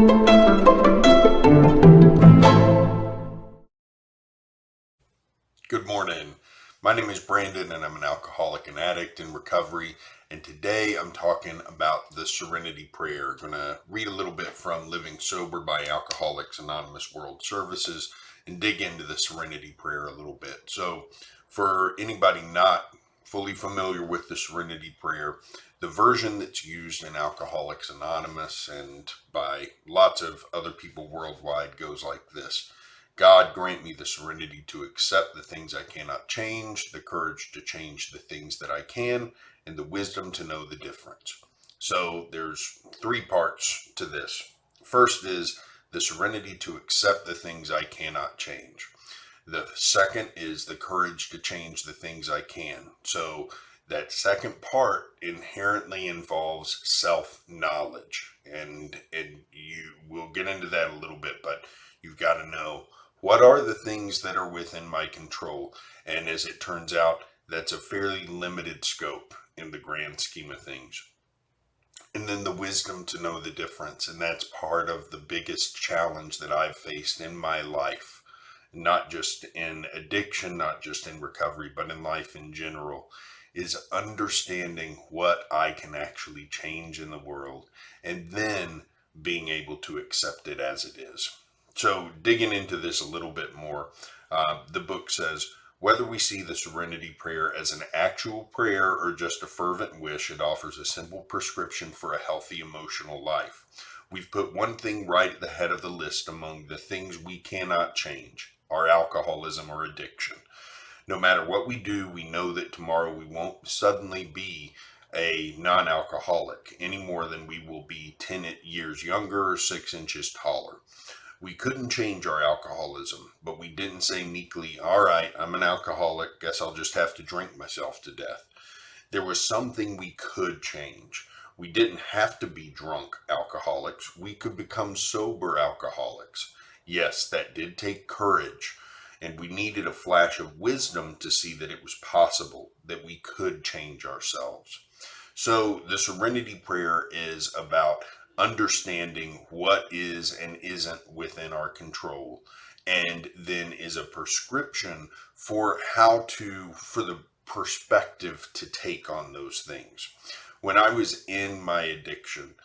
Good morning. My name is Brandon and I'm an alcoholic and addict in recovery. And today I'm talking about the Serenity Prayer. I'm going to read a little bit from Living Sober by Alcoholics Anonymous World Services and dig into the Serenity Prayer a little bit. So for anybody not fully familiar with the Serenity Prayer, the version that's used in Alcoholics Anonymous and by lots of other people worldwide goes like this. God, grant me the serenity to accept the things I cannot change, the courage to change the things that I can, and the wisdom to know the difference. So there's three parts to this. First is the serenity to accept the things I cannot change. The second is the courage to change the things I can. So that second part inherently involves self-knowledge. And you will get into that a little bit, but you've got to know what are the things that are within my control. And as it turns out, that's a fairly limited scope in the grand scheme of things. And then the wisdom to know the difference. And that's part of the biggest challenge that I've faced in my life, not just in addiction, not just in recovery, but in life in general, is understanding what I can actually change in the world and then being able to accept it as it is. So digging into this a little bit more, the book says, whether we see the Serenity Prayer as an actual prayer or just a fervent wish, it offers a simple prescription for a healthy emotional life. We've put one thing right at the head of the list among the things we cannot change, our alcoholism or addiction. No matter what we do, we know that tomorrow we won't suddenly be a non-alcoholic any more than we will be 10 years younger or 6 inches taller. We couldn't change our alcoholism, but we didn't say meekly, all right, I'm an alcoholic, guess I'll just have to drink myself to death. There was something we could change. We didn't have to be drunk alcoholics. We could become sober alcoholics. Yes, that did take courage, and we needed a flash of wisdom to see that it was possible, that we could change ourselves. So the Serenity Prayer is about understanding what is and isn't within our control, and then is a prescription for for the perspective to take on those things. When I was in my addiction,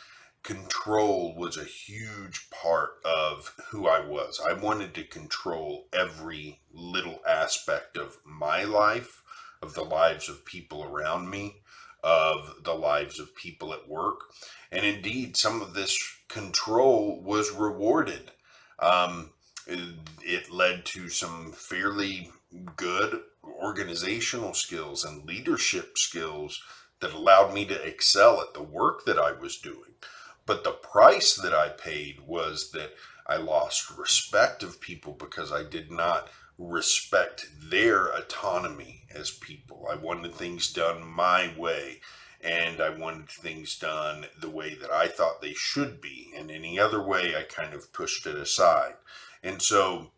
control was a huge part of who I was. I wanted to control every little aspect of my life, of the lives of people around me, of the lives of people at work. And indeed, some of this control was rewarded. Um, it led to some fairly good organizational skills and leadership skills that allowed me to excel at the work that I was doing. But the price that I paid was that I lost respect of people because I did not respect their autonomy as people. I wanted things done my way, and I wanted things done the way that I thought they should be. And any other way, I kind of pushed it aside. And so,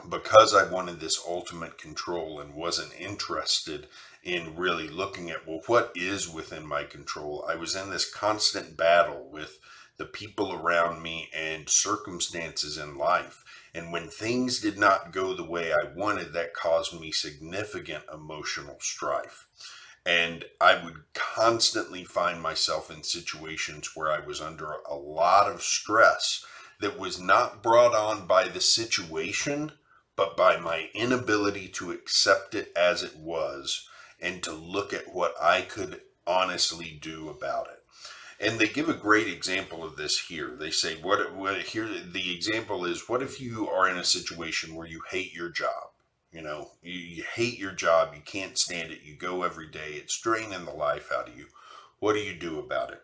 because I wanted this ultimate control and wasn't interested in really looking at, well, what is within my control, I was in this constant battle with the people around me and circumstances in life. And when things did not go the way I wanted, that caused me significant emotional strife. And I would constantly find myself in situations where I was under a lot of stress that was not brought on by the situation, but by my inability to accept it as it was and to look at what I could honestly do about it. And they give a great example of this here. They say, what here, the example is, what if you are in a situation where you hate your job? You hate your job, you can't stand it, you go every day, it's draining the life out of you. What do you do about it?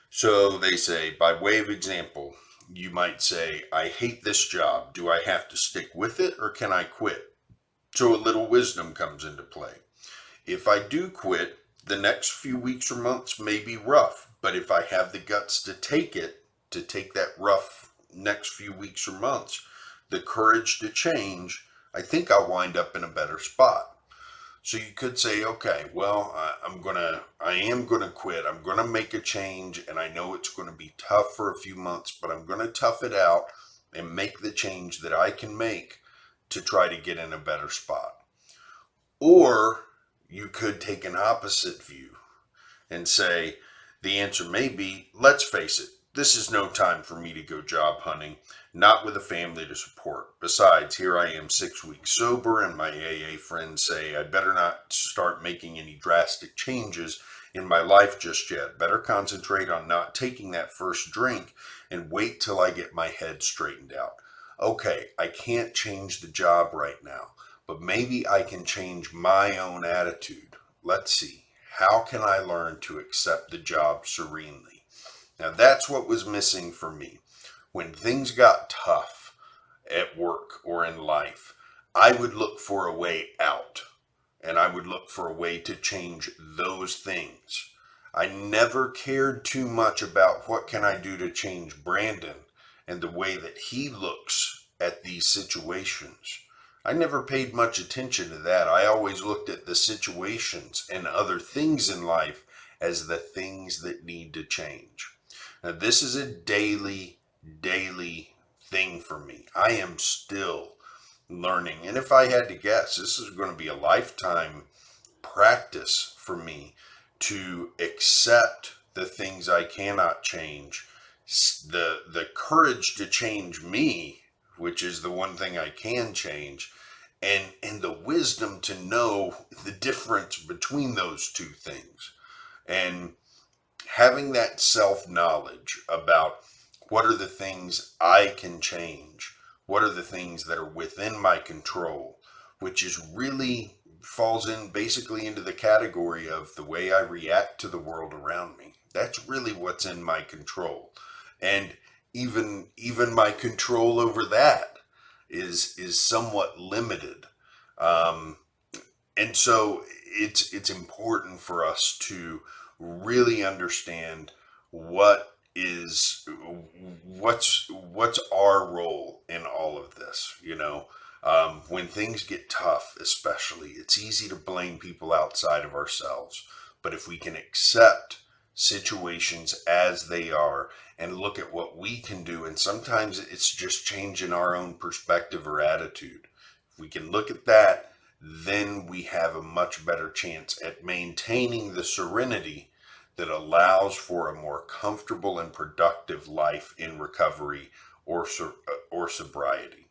So they say, by way of example, you might say, I hate this job. Do I have to stick with it or can I quit? So a little wisdom comes into play. If I do quit, the next few weeks or months may be rough, but if I have the guts to take it, to take that rough next few weeks or months, the courage to change, I think I'll wind up in a better spot. So you could say, okay, well, I am gonna quit. I'm gonna make a change, and I know it's gonna be tough for a few months, but I'm gonna tough it out and make the change that I can make to try to get in a better spot. Or you could take an opposite view and say, the answer may be, let's face it, this is no time for me to go job hunting, not with a family to support. Besides, here I am 6 weeks sober, and my AA friends say I'd better not start making any drastic changes in my life just yet. Better concentrate on not taking that first drink and wait till I get my head straightened out. Okay, I can't change the job right now, but maybe I can change my own attitude. Let's see. How can I learn to accept the job serenely? Now, that's what was missing for me. When things got tough at work or in life, I would look for a way out, and I would look for a way to change those things. I never cared too much about what can I do to change Brandon and the way that he looks at these situations. I never paid much attention to that. I always looked at the situations and other things in life as the things that need to change. Now, this is a daily thing for me. I am still learning. And if I had to guess, this is going to be a lifetime practice for me to accept the things I cannot change, the courage to change me, which is the one thing I can change, and the wisdom to know the difference between those two things. And having that self knowledge about what are the things I can change, what are the things that are within my control, which is really falls in basically into the category of the way I react to the world around me. That's really what's in my control. And even my control over that is somewhat limited. Um, and so it's important for us to really understand what is what's our role in all of this. When things get tough, especially, it's easy to blame people outside of ourselves. But if we can accept situations as they are and look at what we can do, and sometimes it's just changing our own perspective or attitude. If we can look at that, then we have a much better chance at maintaining the serenity that allows for a more comfortable and productive life in recovery or sobriety.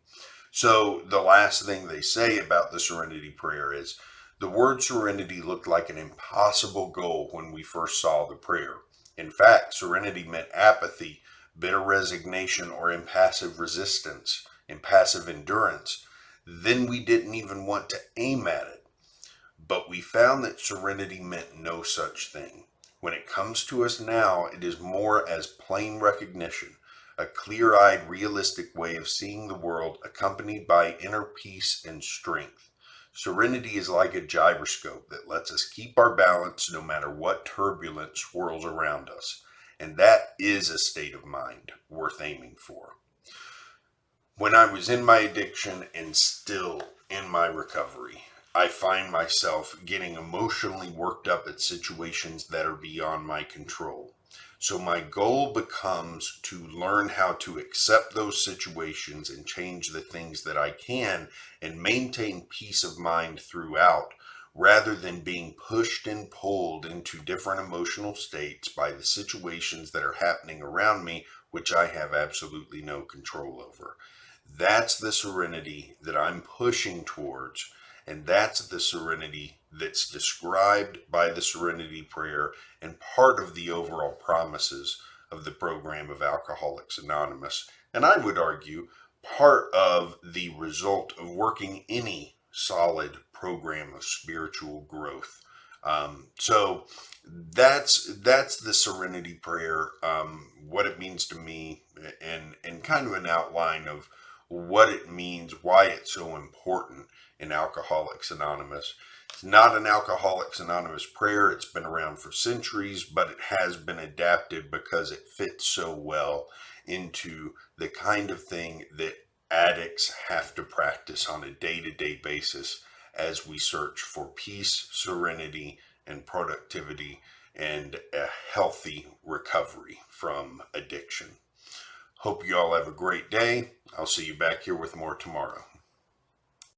So the last thing they say about the Serenity Prayer is the word serenity looked like an impossible goal when we first saw the prayer. In fact, serenity meant apathy, bitter resignation, or impassive resistance, impassive endurance. Then we didn't even want to aim at it. But we found that serenity meant no such thing. When it comes to us now, it is more as plain recognition, a clear-eyed, realistic way of seeing the world accompanied by inner peace and strength. Serenity is like a gyroscope that lets us keep our balance no matter what turbulence swirls around us. And that is a state of mind worth aiming for. When I was in my addiction and still in my recovery, I find myself getting emotionally worked up at situations that are beyond my control. So my goal becomes to learn how to accept those situations and change the things that I can and maintain peace of mind throughout, rather than being pushed and pulled into different emotional states by the situations that are happening around me, which I have absolutely no control over. That's the serenity that I'm pushing towards, and that's the serenity that's described by the Serenity Prayer and part of the overall promises of the program of Alcoholics Anonymous. And I would argue part of the result of working any solid program of spiritual growth. So that's the Serenity Prayer, what it means to me, and kind of an outline of what it means, why it's so important in Alcoholics Anonymous. It's not an Alcoholics Anonymous prayer. It's been around for centuries, but it has been adapted because it fits so well into the kind of thing that addicts have to practice on a day-to-day basis as we search for peace, serenity, and productivity, and a healthy recovery from addiction. Hope you all have a great day. I'll see you back here with more tomorrow.